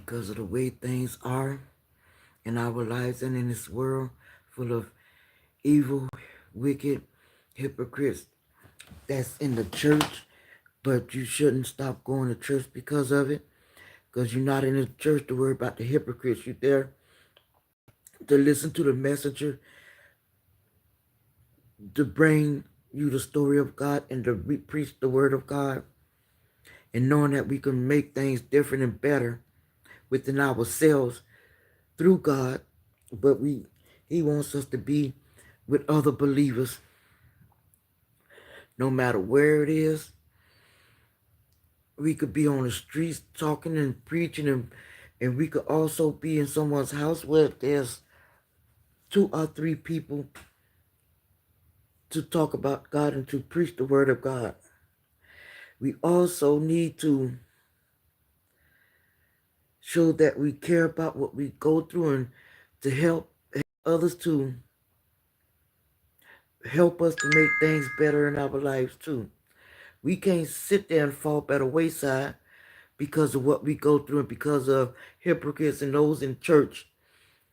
because of the way things are in our lives and in this world full of evil, wicked hypocrites that's in the church, but you shouldn't stop going to church because of it, because you're not in the church to worry about the hypocrites. You're there to listen to the messenger, to bring you the story of God and to preach the word of God, and knowing that we can make things different and better within ourselves through God, but He wants us to be with other believers, no matter where it is. We could be on the streets talking and preaching, and we could also be in someone's house where there's 2 or 3 people to talk about God and to preach the word of God. We also need to show that we care about what we go through and to help others to help us to make things better in our lives too. We can't sit there and fall by the wayside because of what we go through and because of hypocrites and those in church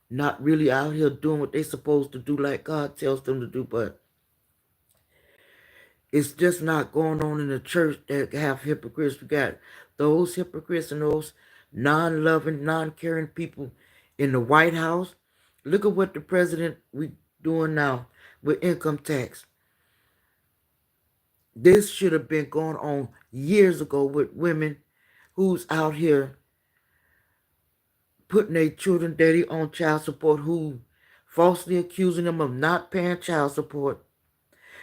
not really out here doing what they're supposed to do like God tells them to do, but it's just not going on in the church that have hypocrites. We got those hypocrites and those non-loving, non-caring people in the White House. Look at what the president we doing now with income tax. This should have been going on years ago with women who's out here putting their children daddy on child support, who falsely accusing them of not paying child support.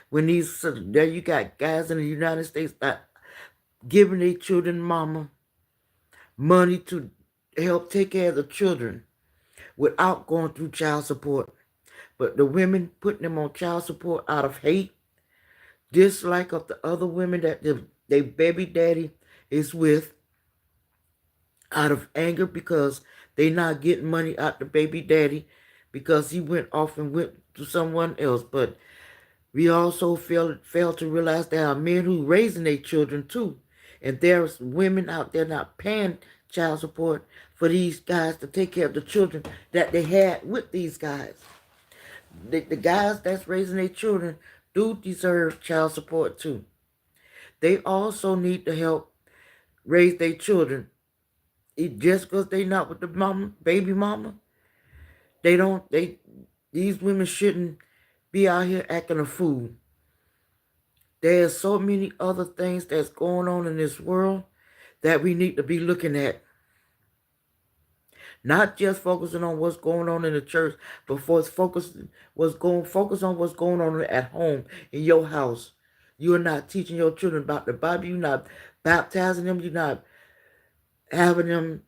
When there you got guys in the United States that giving their children mama money to help take care of the children without going through child support. But the women putting them on child support out of hate, dislike of the other women that their baby daddy is with, out of anger because they not getting money out the baby daddy because he went off and went to someone else. But we also fail to realize there are men who raising their children too. And there's women out there not paying child support for these guys to take care of the children that they had with these guys. The guys that's raising their children do deserve child support too. They also need to help raise their children. Just because they not with the baby mama, these women shouldn't be out here acting a fool. There's so many other things that's going on in this world that we need to be looking at. Not just focusing on what's going on in the church, but focus on what's going on at home in your house. You are not teaching your children about the Bible. You're not baptizing them. You're not having them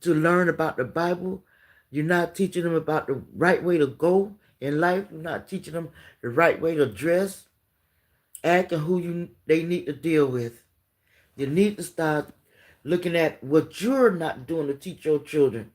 to learn about the Bible. You're not teaching them about the right way to go in life. You're not teaching them the right way to dress, act, and who they need to deal with. You need to start looking at what you're not doing to teach your children.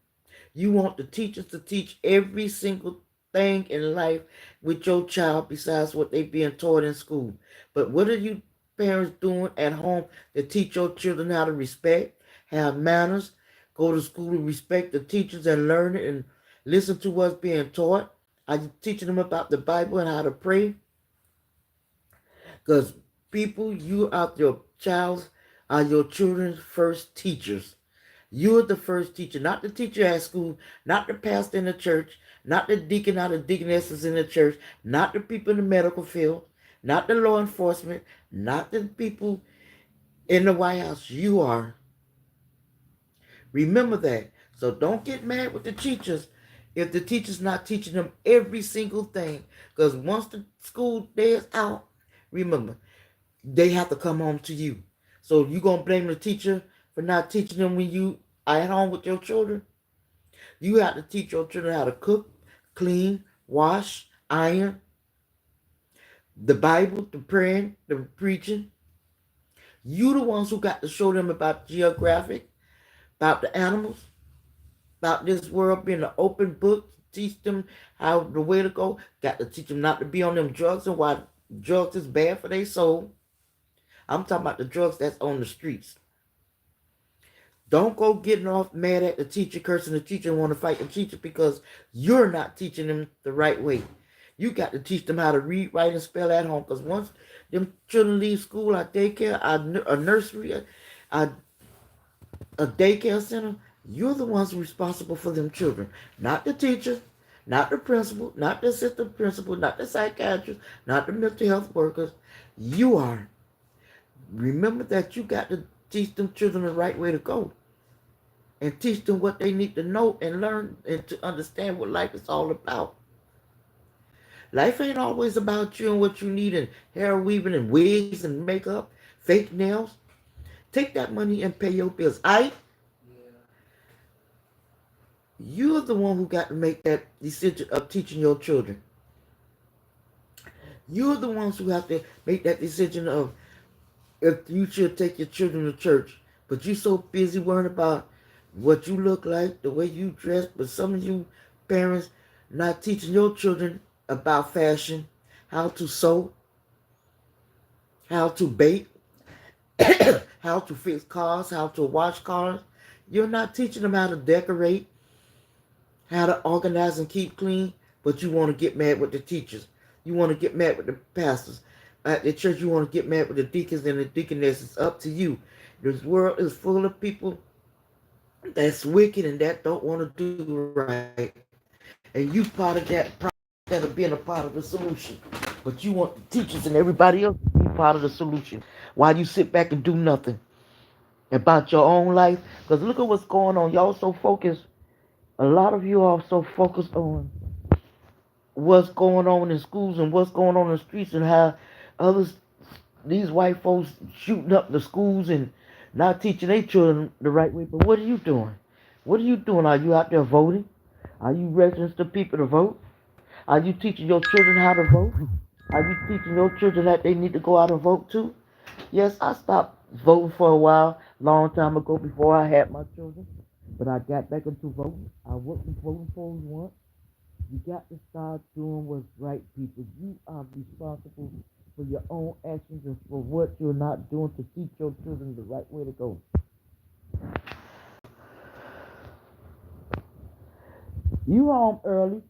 You want the teachers to teach every single thing in life with your child besides what they being taught in school. But what are you parents doing at home to teach your children how to respect, have manners, go to school and respect the teachers and learn it and listen to what's being taught? Are you teaching them about the Bible and how to pray? Because people, you are your child's, are your children's first teachers. You're the first teacher, not the teacher at school, not the pastor in the church, not the deacon or the deaconesses in the church, not the people in the medical field, not the law enforcement, not the people in the White House. You are. Remember that. So don't get mad with the teachers if the teacher's not teaching them every single thing. Because once the school day is out, remember, they have to come home to you. So you going to blame the teacher for not teaching them when you are at home with your children? You have to teach your children how to cook, clean, wash, iron, the Bible, the praying, the preaching. You the ones who got to show them about geographic, about the animals, about this world being an open book, teach them how the way to go. Got to teach them not to be on them drugs and why drugs is bad for their soul. I'm talking about the drugs that's on the streets. Don't go getting off mad at the teacher, cursing the teacher, and want to fight the teacher because you're not teaching them the right way. You got to teach them how to read, write, and spell at home. Because once them children leave school, our daycare, a nursery, a, a daycare center, you're the ones responsible for them children, not the teacher, not the principal, not the assistant principal, not the psychiatrist, not the mental health workers. You are. Remember that you got to teach them children the right way to go and teach them what they need to know and learn and to understand what life is all about. Life ain't always about you and what you need and hair weaving and wigs and makeup, fake nails. Take that money and pay your bills. You're the one who got to make that decision of teaching your children. You're the ones who have to make that decision of if you should take your children to church. But you're so busy worrying about what you look like, the way you dress. But some of you parents not teaching your children about fashion, how to sew, how to bake, how to fix cars, how to wash cars. You're not teaching them how to decorate, how to organize and keep clean, but you want to get mad with the teachers. You want to get mad with the pastors. At the church, you want to get mad with the deacons and the deaconesses. It's up to you. This world is full of people that's wicked and that don't want to do right. And you part of that problem instead of being a part of the solution. But you want the teachers and everybody else to be part of the solution while you sit back and do nothing about your own life. Because look at what's going on. Y'all so focused. A lot of you are so focused on what's going on in schools and what's going on in the streets and how others, these white folks shooting up the schools and not teaching their children the right way. But what are you doing? What are you doing? Are you out there voting? Are you registering people to vote? Are you teaching your children how to vote? Are you teaching your children that they need to go out and vote too? Yes, I stopped voting for a while, long time ago before I had my children. But I got back into voting. I wasn't voting for once. You got to start doing what's right, people. You are responsible for your own actions and for what you're not doing to teach your children the right way to go. You home early.